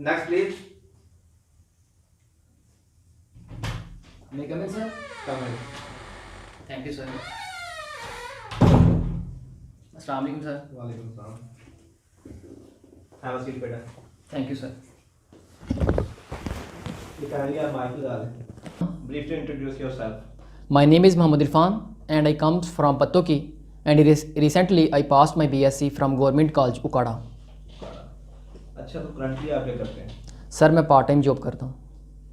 Next please. May I come in, sir? Comment. Thank you, sir. Assalamu alaikum, sir. वालेकुम सलाम। Have a seat बेटा। Thank you, sir. ये कहानी आप mic लगा लें। Briefly introduce yourself. My name is Muhammad Irfan and I come from Pattoki and recently I passed my BSc from Government College Ukada. अच्छा, तो करंटली आप क्या करते हैं? सर मैं पार्ट टाइम जॉब करता हूँ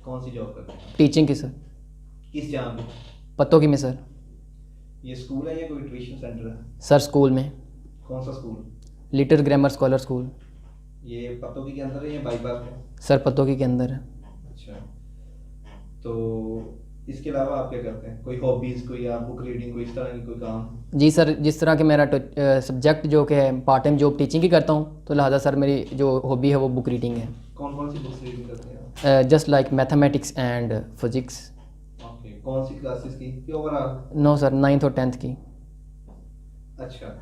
कौन सी जॉब करते हैं? टीचिंग की सर, किस जहाँ पे? पत्तोकी में सर। ये स्कूल है या कोई ट्यूशन सेंटर है? सर स्कूल में, कौन सा school? Little grammar scholar school. ये पत्तोकी के अंदर है या बाईपास में? सर पत्तोकी के अंदर है। अच्छा, तो इसके अलावा आप क्या करते हैं? कोई हॉबीज़, कोई आप बुक रीडिंग, कोई इस तरह की कोई काम? जी सर, जिस तरह के मेरा सब्जेक्ट जो कि है पार्ट टाइम जॉब टीचिंग की करता हूँ, तो लिहाजा सर मेरी जो हॉबी है वो बुक रीडिंग है। कौन कौन सी बुक्स रीडिंग करते हैं आप? Just like mathematics and physics. Okay, कौन सी क्लासेस की कि ओवरऑल? नो सर, 9th और 10th की। अच्छा,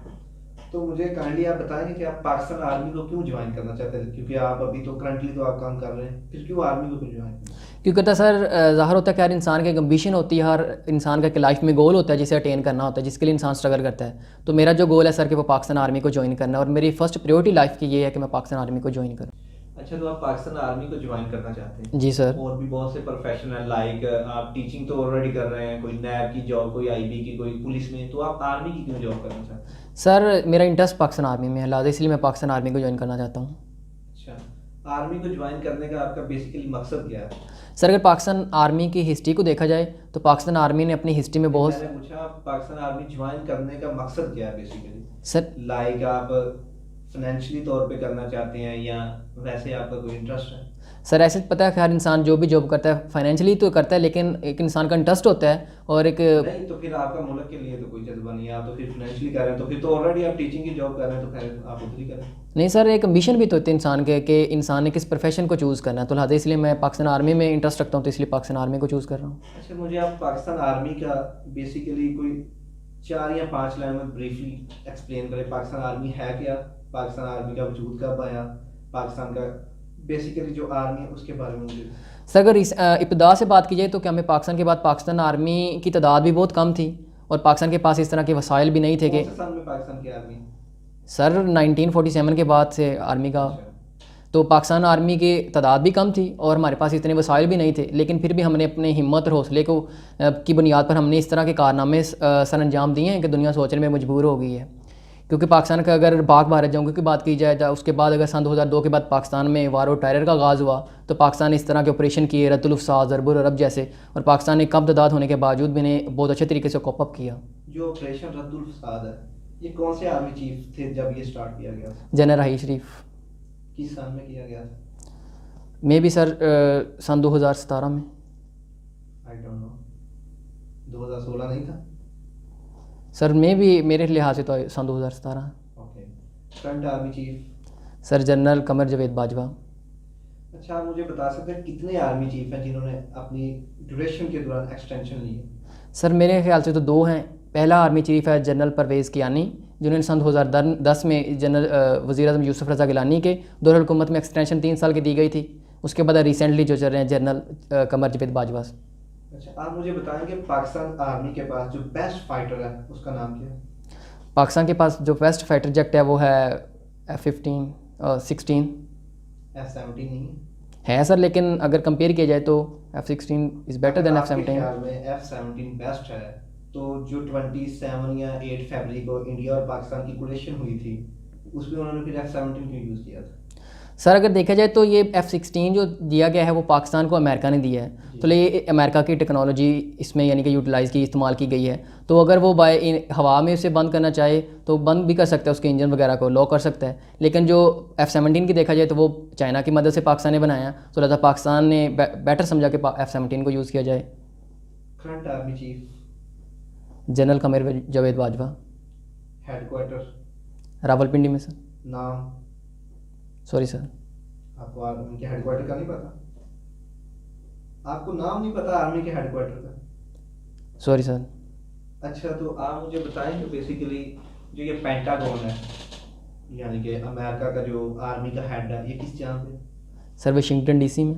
तो मुझे काइंडली आप बताएंगे कि आप पाकिस्तान आर्मी को क्यों ज्वाइन करना चाहते हैं? क्योंकि आप अभी तो करंटली तो आप काम कर रहे हैं, फिर क्यों आर्मी को क्यों ज्वाइन करना? क्योंकि तो सर ज़ाहिर होता है कि हर इंसान की एक एम्बिशन होती है, हर इंसान का एक लाइफ में गोल होता है जिसे अटेन करना होता है, जिसके लिए इंसान स्ट्रगल करता है। तो मेरा जो गोल है सर कि वो पाकिस्तान आर्मी को ज्वाइन करना है, और मेरी फर्स्ट प्रायोरिटी लाइफ की ये है कि मैं पाकिस्तान आर्मी को ज्वाइन करूँ। अच्छा, तो आप पाकिस्तान आर्मी को ज्वाइन करना चाहते हैं? जी सर। और भी बहुत से प्रोफेशन है, लाइक आप टीचिंग तो ऑलरेडी कर रहे हैं, कोई नैब की जॉब, कोई आईबी की, कोई पुलिस में, तो आप आर्मी की क्यों जॉब करना चाहते हैं? सर मेरा इंटरेस्ट पाकिस्तान आर्मी में है, लिहाजा इसलिए मैं पाकिस्तान आर्मी को ज्वाइन करना चाहता हूँ। अच्छा, आर्मी को ज्वाइन करने का आपका बेसिकली मकसद क्या है? सर अगर पाकिस्तान आर्मी की हिस्ट्री को देखा जाए तो पाकिस्तान आर्मी ने अपनी हिस्ट्री में बहुत मैंने पूछा पाकिस्तान आर्मी ज्वाइन करने का मकसद क्या है बेसिकली? सर लाइक आप फाइनेंशियली तौर पे करना चाहते हैं या वैसे आपका कोई इंटरेस्ट है? सर ऐसे पता है कि हर इंसान जो भी जॉब करता है फाइनेंशियली तो करता है, लेकिन एक इंसान का इंटरेस्ट होता है और एक नहीं, तो फिर आपका मुल्क के लिए तो कोई जज्बा नहीं है, आप तो फिर फाइनेंशियली कर रहे हैं, तो फिर तो ऑलरेडी आप टीचिंग की जॉब कर रहे हैं, तो फिर आप उधर ही करें। नहीं सर, एक मिशन भी तो होते हैं इंसान के कि इंसान ने किस प्रोफेशन को चूज़ करना है, तो लिहाजा इसलिए मैं पाकिस्तान आर्मी में इंटरेस्ट रखता हूँ, तो इसलिए पाकिस्तान आर्मी को चूज़ कर रहा हूँ। अच्छा, मुझे आप पाकिस्तान आर्मी का बेसिकली कोई 4 या 5 लाइन में ब्रीफली एक्सप्लेन करें। पाकिस्तान आर्मी है क्या? पाकिस्तान आर्मी का वजूद कब आया? पाकिस्तान का बेसिकली जो आर्मी है उसके बारे में मुझे। सर अगर इस इब्तदा से बात की जाए तो क्या हमें पाकिस्तान के बाद पाकिस्तान आर्मी की तादाद भी बहुत कम थी और पाकिस्तान के पास इस तरह के वसाइल भी नहीं थे कि कौन से साल में पाकिस्तान की आर्मी? सर 1947 के बाद से आर्मी का, अच्छा, तो पाकिस्तान आर्मी की तादाद भी कम थी और हमारे पास इतने वसाइल भी नहीं थे, लेकिन फिर भी हमने अपने हिम्मत और हौसले को की बुनियाद पर हमने इस तरह के कारनामे सर अंजाम दिए हैं कि दुनिया सोचने में मजबूर हो गई है। क्योंकि पाकिस्तान का अगर पाक भारत जंग की बात की जाए तो उसके बाद अगर सन 2002 के बाद पाकिस्तान में वार और टेरर का आगाज़ हुआ, तो पाकिस्तान ने इस तरह के ऑपरेशन किए, रद्दुल अफ़साद, ज़रबुल अरब जैसे, और पाकिस्तान ने कम तादाद होने के बावजूद भी इन्हें बहुत अच्छे तरीके से कॉप अप किया। जो ऑपरेशन रद्दुल फसाद है, ये कौन से आर्मी चीफ थे जब ये स्टार्ट किया गया था? जनरल राही शरीफ। किस साल में किया गया था? मे भी सर सन 2017 में। आई डोंट नो, 2016 नहीं था? सर में भी मेरे लिहाज से तो सन 2017। Okay, current army chief? Sir general Qamar Javed Bajwa. अच्छा, आप मुझे बता सकते हैं कितने आर्मी चीफ हैं जिन्होंने अपनी ड्यूरेशन के दौरान एक्सटेंशन ली है? सर मेरे ख्याल से तो 2 हैं। पहला आर्मी चीफ है जनरल परवेज़ कियानी, जिन्होंने सन 2010 में जनरल वज़ीर आज़म यूसुफ रज़ा गिलानी के दौर हुकूमत में एक्सटेंशन 3 साल की दी गई थी। उसके बाद रिसेंटली जो चल रहे हैं जनरल कमर जावेद बाजवा। अच्छा, आप मुझे बताएंगे पाकिस्तान आर्मी के पास जो बेस्ट फाइटर है उसका नाम क्या है? पाकिस्तान के पास जो बेस्ट फाइटर जेट है वो है F-15 और 16 F-17 नहीं है सर, लेकिन अगर कंपेयर किया जाए तो F-16 इज़ बेटर देन आपके F-17। ख्याल में F-17 बेस्ट है, तो जो 27 या 8 फरवरी को इंडिया और पाकिस्तान की कोलिशन हुई थी उसमें उन्होंने फिर F-17 क्यों यूज़ किया था? सर अगर देखा जाए तो ये F-16 जो दिया गया है वो पाकिस्तान को अमेरिका ने दिया है, तो ये अमेरिका की टेक्नोलॉजी इसमें यानी कि यूटिलाइज़ की, इस्तेमाल की गई है। तो अगर वो हवा में उसे बंद करना चाहे तो बंद भी कर सकता है, उसके इंजन वगैरह को लॉक कर सकता है। लेकिन जो F-17 की देखा जाए तो वो चाइना की मदद से पाकिस्तान ने बनाया, तो लिहाजा पाकिस्तान ने बेटर समझा कि F-17 को यूज़ किया जाए। Current army chief? General Qamar Javed Bajwa. Headquarter? Rawalpindi में सर। नाम? Sorry sir. आपको उनके हेडक्वार्टर का नहीं पता? आपको नाम नहीं पता आर्मी के हेडक्वार्टर का? Sorry sir. अच्छा, तो आप मुझे बताएं कि बेसिकली जो ये पेंटागन है यानी कि अमेरिका का जो आर्मी का हेड है, ये किस जहाँ पे? सर वाशिंगटन डीसी में।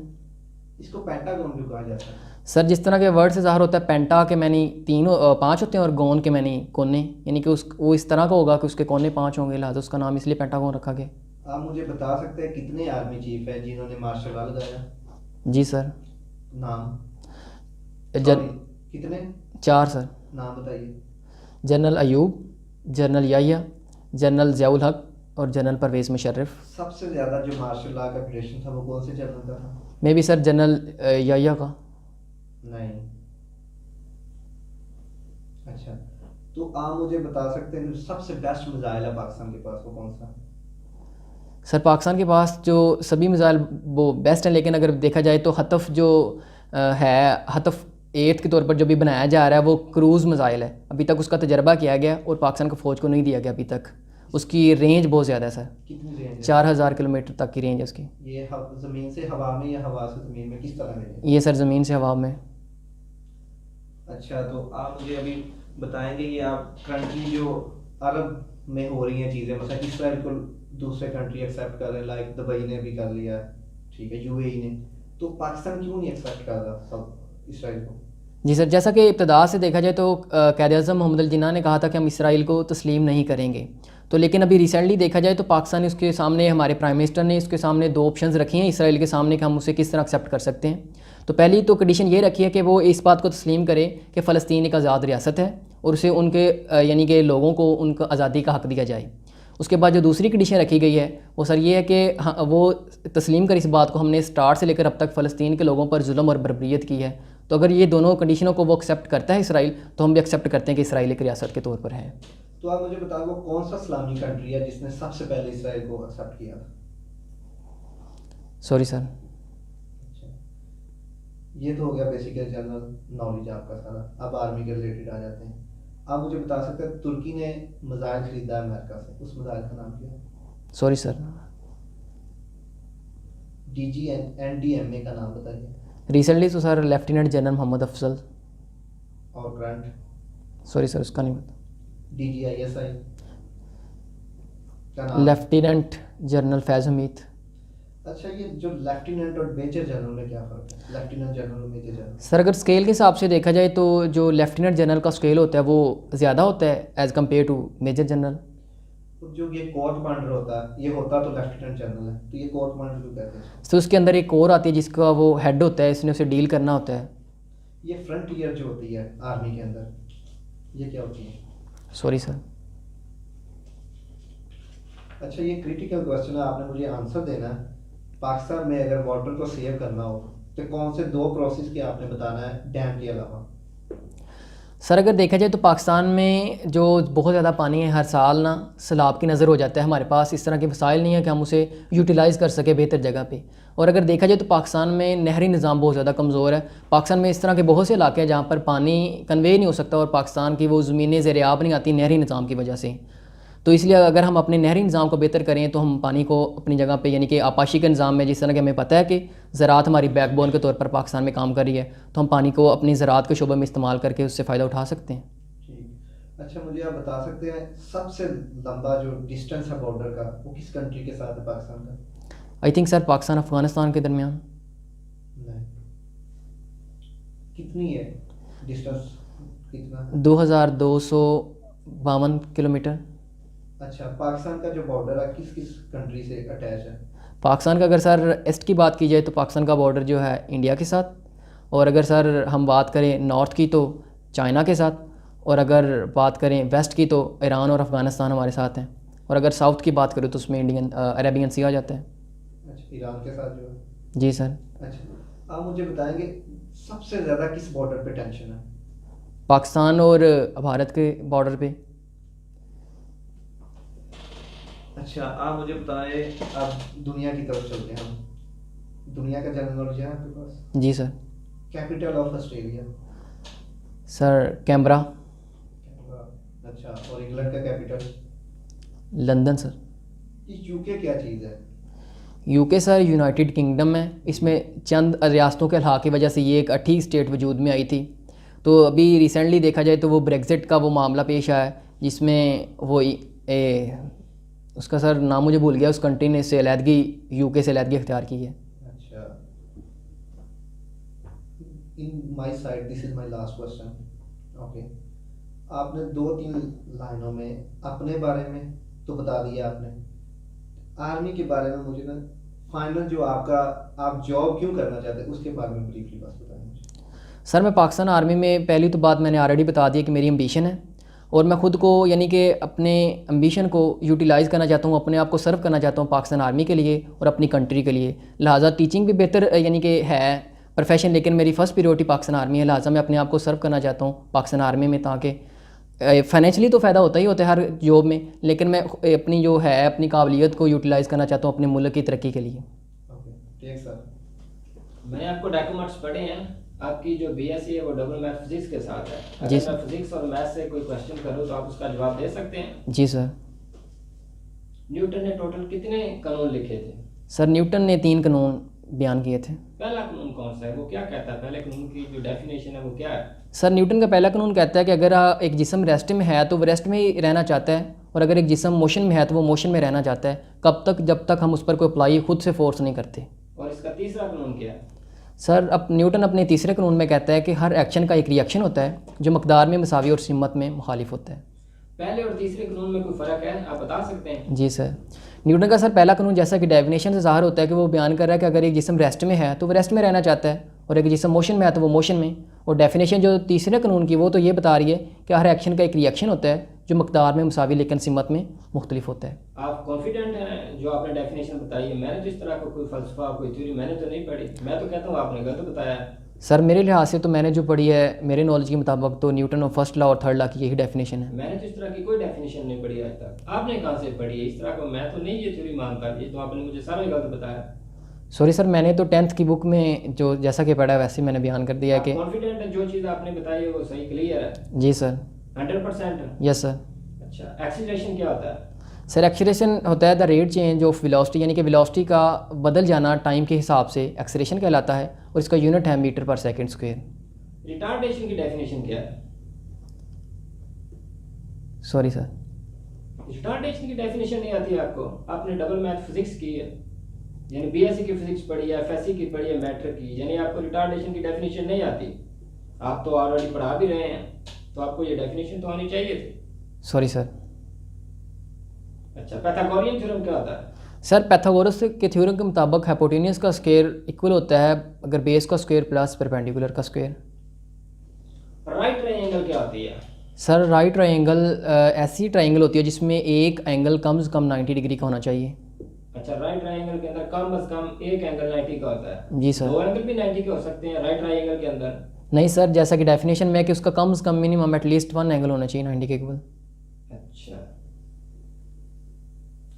इसको पेंटागन क्यों कहा जाता है? सर जिस तरह के वर्ड से ज़ाहिर होता है, पेंटा के मैंने पाँच होते हैं और गोन के मैंने कोने, यानी कि वो इस तरह का होगा कि उसके कोने 5 होंगे, लिहाजा उसका नाम इसलिए पेंटागन रखा गया। आप मुझे बता सकते हैं कितने आर्मी चीफ हैं जिन्होंने मार्शल लॉ लगाया? जी सर। नाम? जन Sorry, कितने? 4 सर। नाम बताइए। General Ayub, general Yahya, general Ziaul Haq और जनरल परवेज़ मुशर्रफ। सबसे ज़्यादा जो मार्शल लॉ का क्रिएशन था वो कौन से जनरल का था? Maybe sir general Yahya का। नहीं। अच्छा, तो आप मुझे बता सकते हैं जो सबसे बेस्ट मिसाइल है पाकिस्तान के पास वो कौन सा? सर पाकिस्तान के पास जो सभी मिसाइल वो बेस्ट हैं, लेकिन अगर देखा जाए तो हतफ़ जो है, हतफ़ 8 के तौर पर जो भी बनाया जा रहा है वो क्रूज़ मिसाइल है। अभी तक उसका तजर्बा किया गया और पाकिस्तान को फ़ौज को नहीं दिया गया अभी तक। उसकी रेंज बहुत ज़्यादा है सर, कितनी रेंज है? 4000 किलोमीटर तक की रेंज है उसकी। ये ज़मीन से हवा में या हवा से ज़मीन में, किस तरह रेंज है? ये सर ज़मीन से हवा में। अच्छा, तो आप मुझे अभी बताएंगे ये आप कंट्री जो अरब में हो रही हैं चीज़ें, मतलब इसराइल को दूसरे कंट्री एक्सेप्ट कर रहे हैं, लाइक दुबई ने भी कर लिया, ठीक है, यूएई ने, तो पाकिस्तान क्यों नहीं एक्सेप्ट कर रहा सब इसराइल को? जी सर, जैसा कि इब्तदा से देखा जाए तो क़ायद-ए-आज़म मोहम्मद अली जिन्ना ने कहा था कि हम इसराइल को तस्लीम नहीं करेंगे। तो लेकिन अभी रिसेंटली देखा जाए तो पाकिस्तान ने उसके सामने, हमारे प्राइम मिनिस्टर ने उसके सामने 2 ऑप्शंस रखी हैं इसराइल के सामने कि हम उसे किस तरह एक्सेप्ट कर सकते हैं। तो पहली तो कंडीशन ये रखी है कि वो इस बात को तस्लीम करे कि फ़लस्तीन एक आज़ाद रियासत है और उसे उनके यानी कि लोगों को उनका आज़ादी का हक़ दिया जाए। उसके बाद जो दूसरी कंडीशन रखी गई है वो सर ये है कि हाँ, वो तस्लीम कर इस बात को हमने स्टार्ट से लेकर अब तक फ़लस्तीन के लोगों पर जुल्म और बर्बरियत की है। तो अगर ये दोनों कंडीशनों को वो एक्सेप्ट करता है इसराइल, तो हम भी एक्सेप्ट करते हैं कि इसराइल एक रियासत के तौर पर है। तो आप मुझे बताओ वो कौन सा इस्लामी कंट्री है जिसने सबसे पहले इसराइल को एक्सेप्ट किया था? Sorry sir. अच्छा, ये तो हो गया बेसिकली जनरल नॉलेज आपका सारा। अब आर्मी के रिलेटेड आ जाते हैं। आप मुझे बता सकते हैं तुर्की ने मिसाइल खरीदा है अमेरिका से, उस मिसाइल का नाम क्या है? Sorry sir. DGNDMA का नाम बताइए। रिसेंटली तो sir lieutenant general Mohammad Afzal. और करंट? सॉरी सर, उसका नहीं पता। DGISI का नाम? लेफ्टिनेंट जनरल फैज़ हमीद। अच्छा, ये जो लेफ्टिनेंट और मेजर जनरल में क्या फ़र्क है? लेफ्टिनेंट जनरल और मेजर जनरल? सर अगर स्केल के हिसाब से देखा जाए तो जो लेफ्टिनेंट जनरल का स्केल होता है वो ज़्यादा होता है as compare to major general. तो जो ये कोर्ट कमांडर होता है, ये होता तो लेफ्टिनेंट जनरल है, तो ये कोर्ट कमांडर क्यों कहते हैं? तो उसके अंदर एक कोर आती है जिसका वो हेड होता है, इसने उसे डील करना होता है। ये फ्रंटियर जो होती है आर्मी के अंदर, ये क्या होती है? Sorry sir. अच्छा, ये क्रिटिकल क्वेश्चन है, आपने मुझे आंसर देना है। पाकिस्तान में अगर वाटर को सेव करना हो तो कौन से 2 प्रोसेस के आपने बताना है डैम के अलावा? सर अगर देखा जाए तो पाकिस्तान में जो बहुत ज़्यादा पानी है, हर साल ना सैलाब की नज़र हो जाता है। हमारे पास इस तरह के वसाइल नहीं है कि हम उसे यूटिलाइज़ कर सके बेहतर जगह पे। और अगर देखा जाए तो पाकिस्तान में नहरी निज़ाम बहुत ज़्यादा कमज़ोर है। पाकिस्तान में इस तरह के बहुत से इलाके हैं जहाँ पर पानी कन्वे नहीं हो सकता और पाकिस्तान की वो ज़मीनें ज़ेर-ए-आब नहीं आती नहरी निज़ाम की वजह से। तो इसलिए अगर हम अपने नहरी निज़ाम को बेहतर करें तो हम पानी को अपनी जगह पे, यानी कि आपाशी के निज़ाम में, जिस तरह कि हमें पता है कि ज़राअत हमारी बैकबोन के तौर पर पाकिस्तान में काम कर रही है, तो हम पानी को अपनी ज़राअत के शोबे में इस्तेमाल करके उससे फ़ायदा उठा सकते हैं। ठीक। अच्छा, मुझे आप बता सकते हैं सबसे लंबा जो डिस्टेंस है बॉर्डर का वो किस कंट्री के साथ है पाकिस्तान का? I think sir Pakistan Afghanistan के दरमियान। नहीं। कितनी है डिस्टेंस, कितना? 2252 किलोमीटर। अच्छा, पाकिस्तान का जो बॉर्डर है किस किस कंट्री से अटैच है? पाकिस्तान का अगर सर ईस्ट की बात की जाए तो पाकिस्तान का बॉर्डर जो है इंडिया के साथ, और अगर सर हम बात करें नॉर्थ की तो चाइना के साथ, और अगर बात करें वेस्ट की तो ईरान और अफ़गानिस्तान हमारे साथ हैं, और अगर साउथ की बात करें तो उसमें अरेबियन सी आ जाता है। अच्छा, ईरान के साथ जो है? जी सर। अच्छा, आप मुझे बताएंगे सबसे ज़्यादा किस बॉर्डर पे टेंशन है? पाकिस्तान और भारत के बॉर्डर पे। अच्छा, आप मुझे बताएं, अब दुनिया की तरफ चलते हैं हम। दुनिया का जनरल नॉलेज है आपके पास? जी sir. Capital of Australia? Sir camera. अच्छा, और इंग्लैंड का कैपिटल? London sir. ये यूके क्या चीज़ है? यूके सर यूनाइटेड किंगडम है। इसमें चंद रियासतों के इल्हाक़ की वजह से ये एक 8 स्टेट वजूद में आई थी। तो अभी रिसेंटली देखा जाए तो वो ब्रेग्जिट का वो मामला पेश आया जिसमें वो उसका सर नाम मुझे भूल गया, उस कंट्री ने इससे अलहदगी, यूके से अलहदगी अख्तियार की है। In my side this is my last question. Okay, आपने 2-3 लाइनों में अपने बारे में तो बता दिया आपने, आर्मी के बारे में मुझे ना फाइनल जो आपका आप जॉब क्यों करना चाहते हैं उसके बारे में ब्रीफली बस बताएं मुझे। सर मैं पाकिस्तान आर्मी में पहली तो बात मैंने ऑलरेडी बता दी कि मेरी एम्बिशन है और मैं ख़ुद को यानी कि अपने एम्बिशन को यूटिलाइज़ करना चाहता हूँ, अपने आप को सर्व करना चाहता हूँ पाकिस्तान आर्मी के लिए और अपनी कंट्री के लिए। लिहाजा टीचिंग भी बेहतर यानी कि है प्रोफेशन, लेकिन मेरी फ़र्स्ट प्रायोरिटी पाकिस्तान आर्मी है। लिहाजा मैं अपने आप को सर्व करना चाहता हूँ पाकिस्तान आर्मी में, ताकि फाइनेंशियली तो फ़ायदा होता ही होता है हर जॉब में, लेकिन मैं अपनी जो है अपनी काबिलियत को यूटिलाइज़ करना चाहता हूँ अपने मुल्क की तरक्की के लिए। ओके ठीक सर। मैंने आपको डॉक्यूमेंट्स पढ़े हैं, आपकी जो बीएससी है वो डबल मैथ फिजिक्स के साथ है। जी अगर सर। मैं फिजिक्स और मैथ से कोई क्वेश्चन करूँ तो आप उसका जवाब दे सकते हैं। जी सर। न्यूटन ने टोटल कितने कानून लिखे थे? सर न्यूटन ने 3 कानून बयान किए थे। पहला कानून कौन सा है, वो क्या कहता है? पहले कानून की जो डेफिनेशन है वो क्या है? सर न्यूटन का पहला कानून कहता है कि अगर एक जिस्म रेस्ट में है तो वो रेस्ट में ही रहना चाहता है, और अगर एक जिस्म मोशन में है तो वो मोशन में रहना चाहता है। कब तक? जब तक हम उस पर कोई अप्लाई खुद से फोर्स नहीं करते। और इसका तीसरा कानून क्या है? सर अब न्यूटन अपने तीसरे कानून में कहता है कि हर एक्शन का एक रिएक्शन होता है जो मकदार में मसावी और सिमत में मुखालिफ होता है। पहले और तीसरे कानून में कोई फ़र्क है, आप बता सकते हैं? जी सर। न्यूटन का सर पहला कानून जैसा कि डेफिनेशन से ज़ाहिर होता है कि वो बयान कर रहा है कि अगर एक जिस्म रेस्ट में है तो वो रेस्ट में रहना चाहता है, और एक जिस्म मोशन में है तो वो मोशन में। और डेफिनेशन जो तीसरे कानून की वो तो ये बता रही है कि हर एक्शन का एक रिएक्शन होता है जो मकदार में मुसावी लेकिन सिमत में मुख्तलिफ होता है। आप कॉन्फिडेंट हैं जो आपने डेफिनेशन बताई है? मैंने तो इस तरह का कोई फलसफा कोई थ्योरी मैंने तो नहीं पढ़ी, मैं तो कहता हूँ आपने गलत बताया है। सर मेरे लिहाज से तो मैंने जो पढ़ी है मेरे नॉलेज के मुताबिक तो न्यूटन और फर्स्ट लॉ और थर्ड लॉ की यही डेफिनेशन है। मैंने तो इस तरह की कोई डेफिनेशन नहीं पढ़ी आज तक। आपने कहाँ से पढ़ी है इस तरह का? मैं तो नहीं ये थ्योरी मानता, ये तो आपने मुझे सारा ही गलत बताया। सॉरी सर, मैंने तो 10th की बुक में जो जैसा कि पढ़ा है वैसे मैंने बयान कर दिया है कि कॉन्फिडेंट है जो चीज़ आपने बताई है वो सही क्लियर है? जी सर। 100%? Yes sir. अच्छा, एक्सीलरेशन क्या होता है? सर एक्सीलरेशन होता है the rate change of velocity, यानी कि वेलोसिटी का बदल जाना टाइम के हिसाब से एक्सीलरेशन कहलाता है, और इसका यूनिट है मीटर पर सेकंड स्क्वायर। रिटार्डेशन की डेफिनेशन क्या है? Sorry sir. रिटार्डेशन की डेफिनेशन नहीं आती है आपको? आपने डबल मैथ फिजिक्स की है, यानी बीएससी की फिजिक्स पढ़ी है, एफएससी की पढ़ी है, मैट्रिक की, यानी आपको रिटार्डेशन की डेफिनेशन नहीं आती? आप तो ऑलरेडी पढ़ा भी रहे हैं, तो आपको ये डेफिनेशन तो आनी चाहिए थी। Sorry sir. अच्छा, पाइथागोरियन थ्योरम क्या होता है? सर पाइथागोरस के थ्योरम के मुताबिक हाइपोटेन्यूस का स्क्वायर इक्वल होता है अगर बेस का स्क्वायर प्लस परपेंडिकुलर का स्क्वायर। राइट ट्रायंगल क्या होती है? सर राइट ट्रायंगल ऐसी ट्रायंगल होती है जिसमें एक एंगल कम से कम 90 डिग्री का होना चाहिए। अच्छा, राइट ट्रायंगल के अंदर कम से कम एक एंगल 90 का होता है? जी सर। दो एंगल भी 90 के हो सकते हैं राइट ट्रायंगल के अंदर? नहीं सर, जैसा कि डेफिनेशन में है कि उसका कम से कम मिनिमम एटलीस्ट 1 एंगल होना चाहिए 90 के इक्वल। अच्छा,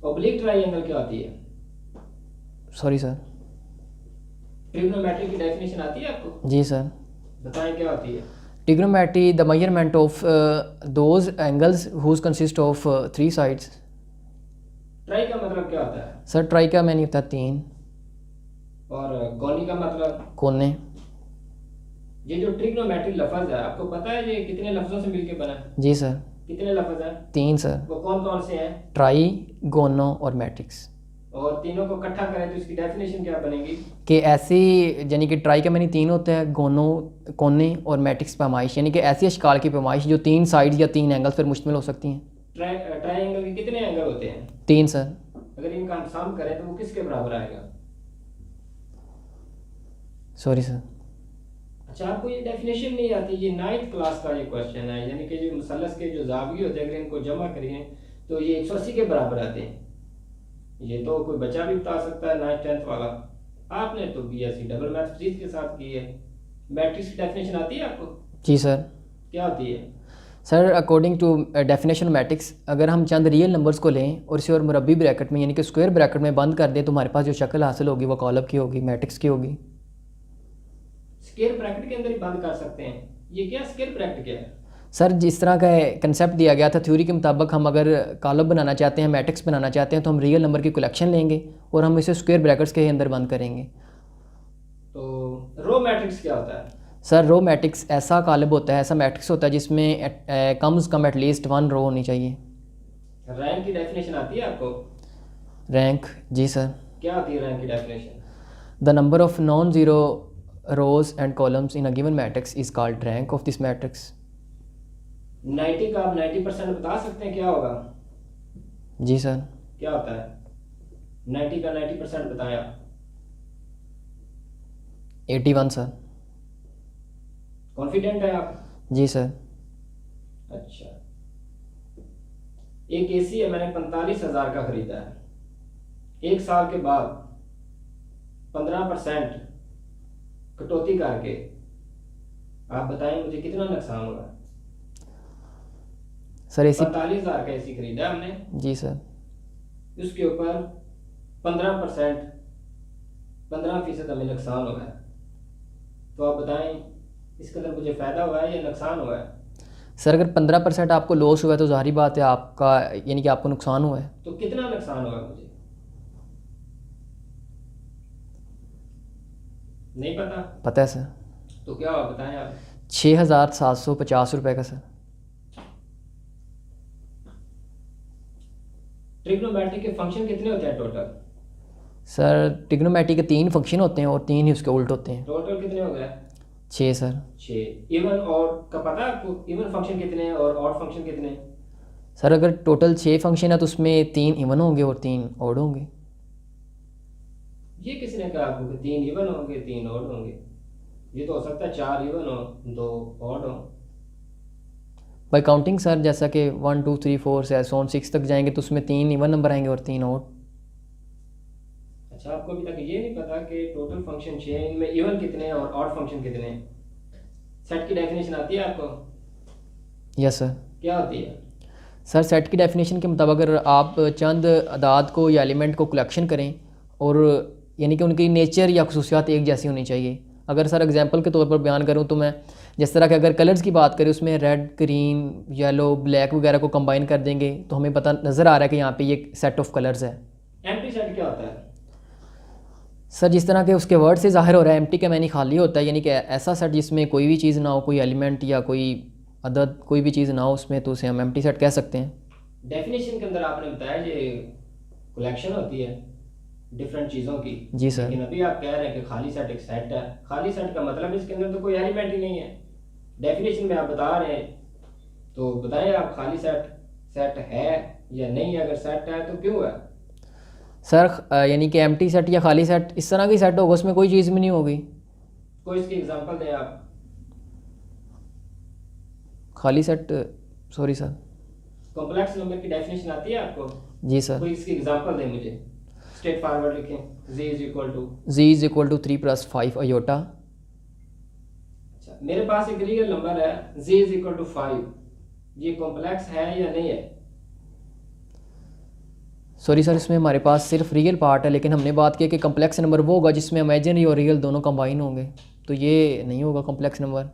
ऑब्लिक ट्रायंगल क्या होती है? Sorry sir. ट्रिग्नोमेट्री की डेफिनेशन आती है आपको? जी सर। बताएं क्या होती है? Trigonometry the measurement of those angles whose consist of 3 sides. Tri का मतलब क्या होता है? सर ट्राई का मैंने होता 3। और गोनी का मतलब? कोने। ये जो ट्रिग्नोमेट्री लफ्ज है आपको पता है ये कितने लफ्जों से मिलके बना है? जी सर। कितने लफ्ज हैं? 3 सर। वो कौन कौन से हैं? ट्राई, गोनो और मैट्रिक्स। और तीनों को इकट्ठा करें तो इसकी डेफिनेशन क्या बनेगी? कि ऐसी यानी कि ट्राई का मैंने 3 होता है, गोनो, कोने और मैट्रिक्स पैमाइश, यानी कि ऐसी अशकाल की पैमाइश जो 3 साइड्स या 3 एंगल्स पर मुश्तमिल हो सकती हैं। ट्रायंगल के कितने एंगल होते हैं? 3 सर। अगर इनका हम सम करें तो वो किसके बराबर आएगा? Sorry sir. अच्छा, आपको ये डेफिनेशन नहीं आती? ये 9th क्लास का ये क्वेश्चन है, यानी कि जो मुसल्लस के जो जाविये होते हैं अगर इनको जमा करें तो ये 180 के बराबर आते हैं। ये तो कोई बच्चा भी बता सकता है 9th 10th वाला। आपने तो बीएससी डबल मैथ फिजिक्स के साथ की है। मैट्रिक्स की डेफिनेशन आती है आपको? जी सर। क्या होती है? Sir according to definition matrix, अगर हम चंद रियल नंबर्स को लें और इसे और मुरब्बी ब्रैकेट में यानी कि स्क्वायर ब्रैकेट में बंद कर दें तो हमारे पास जो शक्ल हासिल होगी वो कॉलम की होगी, मैट्रिक्स की होगी। स्क्वायर ब्रैकेट के अंदर ही बंद कर सकते हैं? ये क्या स्क्वायर ब्रैकेट क्या है? सर जिस तरह का कंसेप्ट दिया गया था थ्योरी के मुताबिक, हम अगर कॉलम बनाना चाहते हैं, मैट्रिक्स बनाना चाहते हैं तो हम रियल नंबर की कलेक्शन लेंगे और हम इसे स्क्वायर ब्रैकेट्स के अंदर बंद करेंगे। तो रो मैट्रिक्स क्या होता है? सर रो मैट्रिक्स ऐसा कॉलम होता है, ऐसा मैट्रिक्स होता है जिसमें कम से कम एटलीस्ट 1 रो होनी चाहिए। रैंक की डेफिनेशन आती है आपको? रैंक? जी सर। क्या होती है रैंक की definition? The number of non zero rows and columns in a given matrix is called rank of this matrix. 90 का आप 90% बता सकते हैं क्या होगा? जी सर। क्या होता है? 90 का 90% बताएं आप। 81 सर। कॉन्फिडेंट है आप? जी सर। अच्छा, एक एसी है, मैंने 45,000 का खरीदा है, एक साल के बाद 15% कटौती करके आप बताएं मुझे कितना नुकसान होगा? सर एसी 45,000 का एसी खरीदा हमने, जी सर। उसके ऊपर 15% 15% हमें नुकसान हुआ है, तो आप बताएं इस कदर मुझे फ़ायदा हुआ है या नुकसान हुआ है? सर अगर 15% आपको लॉस हुआ है तो ज़ाहिर बात है आपका यानी कि आपको नुकसान हुआ है। तो कितना नुकसान हुआ मुझे नहीं पता? पता है सर। तो क्या हुआ बताएं आप। 6,750 रुपये का सर। ट्रिग्नोमेट्री के फंक्शन कितने होते हैं टोटल? सर ट्रिग्नोमेट्री के 3 फंक्शन होते हैं और 3 ही उसके उल्ट होते हैं। टोटल कितने हो गए? 6 सर। 6। इवन और का पता है आपको? इवन फंक्शन कितने हैं और ऑड फंक्शन कितने हैं? सर अगर टोटल 6 फंक्शन है तो उसमें 3 इवन होंगे और 3 ऑड होंगे। ये किसने कहा आपको कि 3 इवन होंगे 3 ऑड होंगे? ये तो हो सकता है 4 इवन हो 2 ऑड हो। बाई काउंटिंग सर, जैसा कि 1 2 3 4 से ऑन 6 तक जाएंगे तो उसमें 3 इवन नंबर आएंगे और 3 ऑड। अच्छा, आपको अभी तक ये नहीं पता कि टोटल फंक्शन 6 हैं, इनमें इवन कितने हैं और ऑड फंक्शन कितने हैं? सेट की डेफिनेशन आती है आपको? Yes sir. क्या होती है? सर सेट की डेफिनेशन के मुताबिक अगर आप चंद अदाद को या एलिमेंट को कलेक्शन करें और यानी कि उनकी नेचर या खसूसियात एक जैसी होनी चाहिए। अगर सर एग्जांपल के तौर पर बयान करूं तो मैं जिस तरह के अगर कलर्स की बात करें उसमें रेड, ग्रीन, येलो, ब्लैक वगैरह को कंबाइन कर देंगे तो हमें पता नज़र आ रहा है कि यहाँ पे ये सेट ऑफ कलर्स है। एम्प्टी सेट क्या होता है? सर जिस तरह के उसके वर्ड से ज़ाहिर हो रहा है एम्प्टी का मैंने खाली होता है, यानी कि ऐसा सेट जिसमें कोई भी चीज़ ना हो, कोई एलिमेंट या कोई अदद कोई भी चीज़ ना हो उसमें, तो उसे हम एम्प्टी सेट कह सकते हैं। डेफिनेशन के अंदर आपने बताया ये कलेक्शन होती है डिफरेंट चीज़ों की। जी सर। लेकिन अभी आप कह रहे हैं कि खाली सेट एक सेट है। खाली सेट का मतलब इसके अंदर तो कोई एलिमेंट ही नहीं है। डेफिनेशन में आप बता रहे हैं, तो बताएं आप खाली सेट सेट है या नहीं है? अगर सेट है तो क्यों है? सर यानी कि एम्प्टी सेट या खाली सेट इस तरह की सेट होगा उसमें कोई चीज़ भी नहीं होगी। कोई इसकी एग्जांपल दें आप। खाली set, sorry sir. Complex number की डेफिनेशन आती है आपको? जी सर। कोई इसकी एग्जांपल दें मुझे। स्ट्रेट फॉरवर्ड लिखें। z is equal to 3 + 5 iota. अच्छा, मेरे पास एक रियल नंबर है z = 5, ये कॉम्प्लेक्स है या नहीं है? सॉरी सर, इसमें हमारे पास सिर्फ रियल पार्ट है, लेकिन हमने बात की कि कम्प्लेक्स नंबर वो होगा जिसमें इमेजिनरी और रियल दोनों कंबाइन होंगे, तो ये नहीं होगा कम्प्लेक्स नंबर।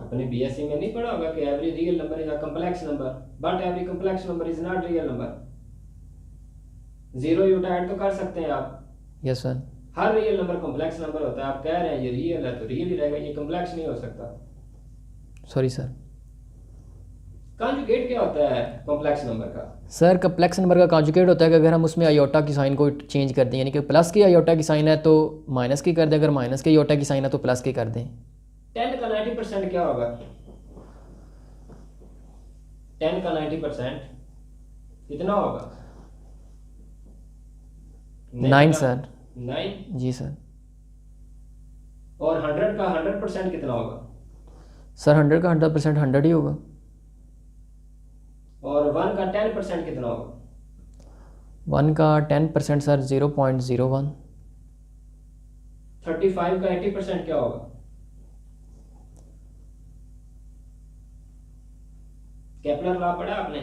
आपने बीएससी में नहीं पढ़ा होगा कि every real number is a complex number but every complex number is not real number. Zero यूटा ऐड तो कर सकते हैं आप। Yes sir. हर रियल नंबर कॉम्प्लेक्स नंबर होता है। आप कह रहे हैं ये रियल है तो रियल ही रहेगा, ये कॉम्प्लेक्स नहीं हो सकता। Sorry sir. कॉन्जुगेट क्या होता है कॉम्प्लेक्स नंबर का? सर कम्प्लेक्स नंबर का कॉन्जुगेट होता है कि अगर हम उसमें अयोटा की साइन को चेंज कर दें, यानी कि प्लस की अयोटा की साइन है तो माइनस की कर दें, अगर माइनस की अयोटा की साइन है तो प्लस की कर दें। 10 का 90% क्या होगा? 10 का 90% कितना होगा? 9 सर। 9। जी सर। और 100 का 100% कितना होगा? सर 100 का 100% 100 ही होगा। और 1 का 10% कितना होगा? 1 का 10% सर 0.01। 35 का 80% क्या होगा? केपलर लॉ पढ़ा आपने?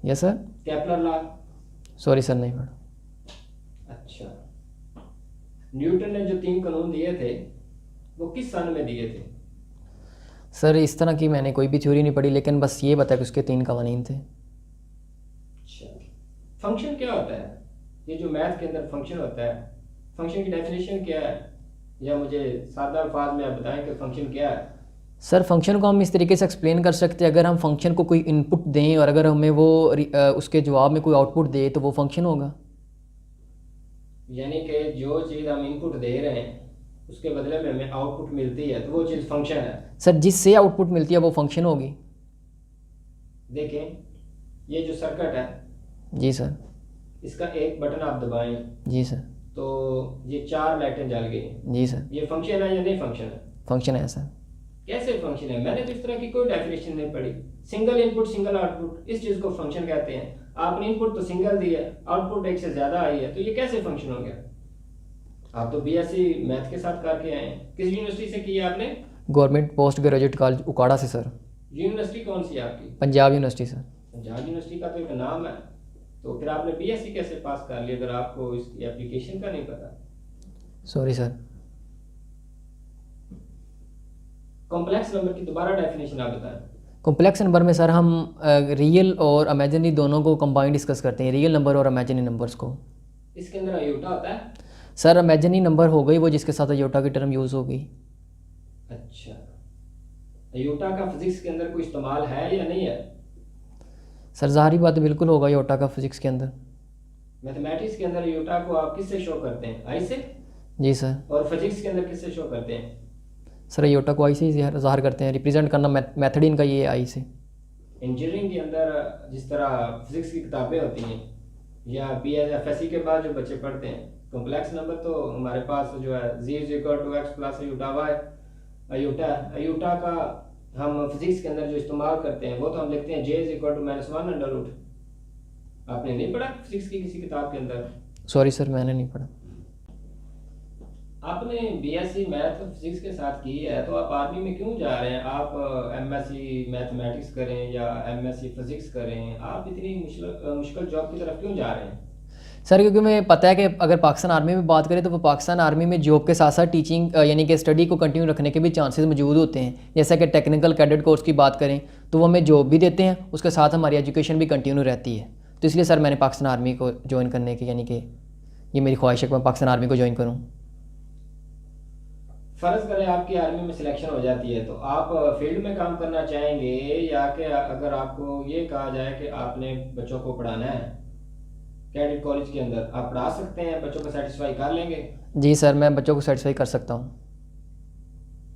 Yes sir. Kepler law? Sorry sir, नहीं पढ़ा। अच्छा, न्यूटन ने जो 3 कानून दिए थे वो किस सन में दिए थे? सर इस तरह की मैंने कोई भी थ्योरी नहीं पढ़ी, लेकिन बस ये बताया कि उसके 3 कवानीन थे। अच्छा, फंक्शन क्या होता है? ये जो मैथ के अंदर फंक्शन होता है, फंक्शन की डेफिनेशन क्या है? या मुझे सादा अल्फाज में आप बताएं कि फंक्शन क्या है? सर फंक्शन को हम इस तरीके से एक्सप्लेन कर सकते हैं, अगर हम फंक्शन को कोई इनपुट दें और अगर हमें वो उसके जवाब में कोई आउटपुट दे तो वो फंक्शन होगा। यानी कि जो चीज़ हम इनपुट दे रहे हैं उसके बदले में हमें आउटपुट मिलती है, तो वो चीज़ फंक्शन है। सर जिससे आउटपुट मिलती है वो फंक्शन होगी। देखें, ये जो सर्किट है, जी सर। इसका एक बटन आप दबाएं जी सर। तो ये 4 लाइटें जल गई। जी सर। ये फंक्शन है या नहीं फंक्शन है? फंक्शन है सर। कैसे फंक्शन है? मैंने तो इस तरह की कोई डेफिनेशन नहीं पढ़ी। सिंगल इनपुट सिंगल आउटपुट, इस चीज़ को फंक्शन कहते हैं। आपने इनपुट तो सिंगल दी है, आउटपुट एक से ज़्यादा आई है, तो ये कैसे फंक्शन हो गया? आप तो बीएससी मैथ के साथ करके आए हैं। किस यूनिवर्सिटी से की है आपने? गवर्नमेंट पोस्ट ग्रेजुएट कॉलेज उकाड़ा से सर। यूनिवर्सिटी कौन सी है आपकी? Punjab university sir. Punjab university का तो एक नाम है, तो फिर आपने बीएससी कैसे पास कर लिया अगर आपको इसकी एप्लीकेशन का नहीं पता? Sorry sir. कॉम्प्लेक्स नंबर की दोबारा डेफिनेशन आप बताएं। कॉम्प्लेक्स नंबर में सर हम रियल और इमेजिनरी दोनों को कंबाइन डिस्कस करते हैं, रियल नंबर और इमेजिनरी नंबर्स को। इसके अंदर अयोटा होता है? सर इमेजिनरी नंबर हो गई वो जिसके साथ अयोटा की टर्म यूज़ हो गई। अच्छा, अयोटा का फिजिक्स के अंदर कोई इस्तेमाल है या नहीं है? सर ज़ाहिरी बात है, बिल्कुल होगा अयोटा का फिजिक्स के अंदर। मैथमेटिक्स के अंदर अयोटा को आप किससे शो करते हैं? आई से? जी सर। और फिजिक्स के अंदर किससे शो करते हैं? सर अयोटा को आई से ही ज़ाहिर करते हैं, रिप्रेजेंट करना मेथड इनका ये है आई से। इंजीनियरिंग के अंदर जिस तरह फिजिक्स की किताबें होती हैं या बीएसएफएससी के बाद जो बच्चे पढ़ते हैं, कॉम्प्लेक्स नंबर तो हमारे पास जो है z = x + iota y, iota का हम फिजिक्स के अंदर जो इस्तेमाल करते हैं वो तो हम लिखते हैं j = -1 √। आपने नहीं पढ़ा फिजिक्स की किसी किताब के अंदर? सॉरी सर मैंने नहीं पढ़ा। आपने बीएससी मैथ फिजिक्स के साथ की है, तो आप आर्मी में क्यों जा रहे हैं? आप एमएससी मैथमेटिक्स करें या एमएससी फिजिक्स करें, आप इतनी मुश्किल जॉब की तरफ क्यों जा रहे हैं? सर क्योंकि मुझे पता है कि अगर पाकिस्तान आर्मी में बात करें तो वो पाकिस्तान आर्मी में जॉब के साथ साथ टीचिंग यानी कि स्टडी को कंटिन्यू रखने के भी चांसेस मौजूद होते हैं। जैसा कि टेक्निकल कैडेट कोर्स की बात करें तो वो हमें जॉब भी देते हैं, उसके साथ हमारी एजुकेशन भी कंटिन्यू रहती है। तो इसलिए सर मैंने पाकिस्तान आर्मी को ज्वाइन करने की, यानी कि ये मेरी ख्वाहिश है कि मैं पाकिस्तान आर्मी को ज्वाइन करूँ। फ़र्ज़ करें आपकी आर्मी में सिलेक्शन हो जाती है, तो आप फील्ड में काम करना चाहेंगे या कि अगर आपको ये कहा जाए कि आपने बच्चों को पढ़ाना है कैडेट कॉलेज के अंदर, आप पढ़ा सकते हैं, बच्चों को सेटिस्फाई कर लेंगे? जी सर मैं बच्चों को सेटिस्फाई कर सकता हूँ।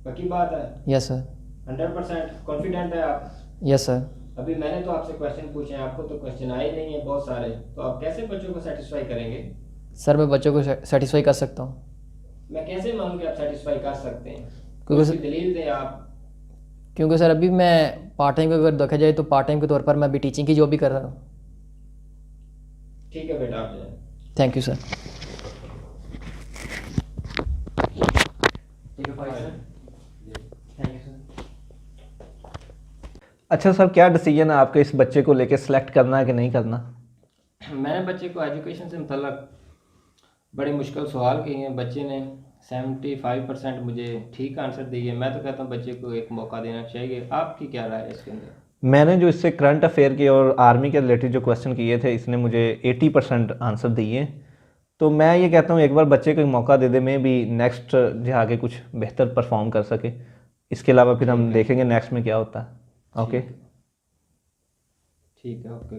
पक्की बात है? Yes sir. 100% कॉन्फिडेंट है आप? Yes sir. अभी मैंने तो आपसे क्वेश्चन पूछे हैं, आपको तो क्वेश्चन आए नहीं है बहुत सारे, तो आप कैसे बच्चों को सेटिस्फाई करेंगे? सर मैं बच्चों को सेटिस्फाई कर सकता हूँ। मैं कैसे मानूं कि आप सेटिस्फाई कर सकते हैं? क्योंकि उसकी दलील दें आप। क्योंकि सर अभी मैं पार्ट टाइम अगर देखा जाए तो पार्ट टाइम के तौर पर मैं अभी टीचिंग की जॉब भी कर रहा हूँ। ठीक है बेटा, आप जाएं। Thank you sir. अच्छा सर, क्या डिसीजन है आपके इस बच्चे को लेके, सिलेक्ट करना है कि नहीं करना? मैंने बच्चे को एजुकेशन से मतलब बड़े मुश्किल सवाल किए हैं। बच्चे ने 75% मुझे ठीक आंसर दिए। मैं तो कहता हूँ बच्चे को एक मौका देना चाहिए। आपकी क्या राय है इसके अंदर? मैंने जो इससे करंट अफेयर के और आर्मी के रिलेटेड जो क्वेश्चन किए थे, इसने मुझे 80% आंसर दिए। तो मैं ये कहता हूँ एक बार बच्चे को एक मौका दे दे, मैं भी नेक्स्ट जो आगे कुछ बेहतर परफॉर्म कर सके। इसके अलावा फिर हम देखेंगे नेक्स्ट में क्या होता है। ओके ठीक है, ओके।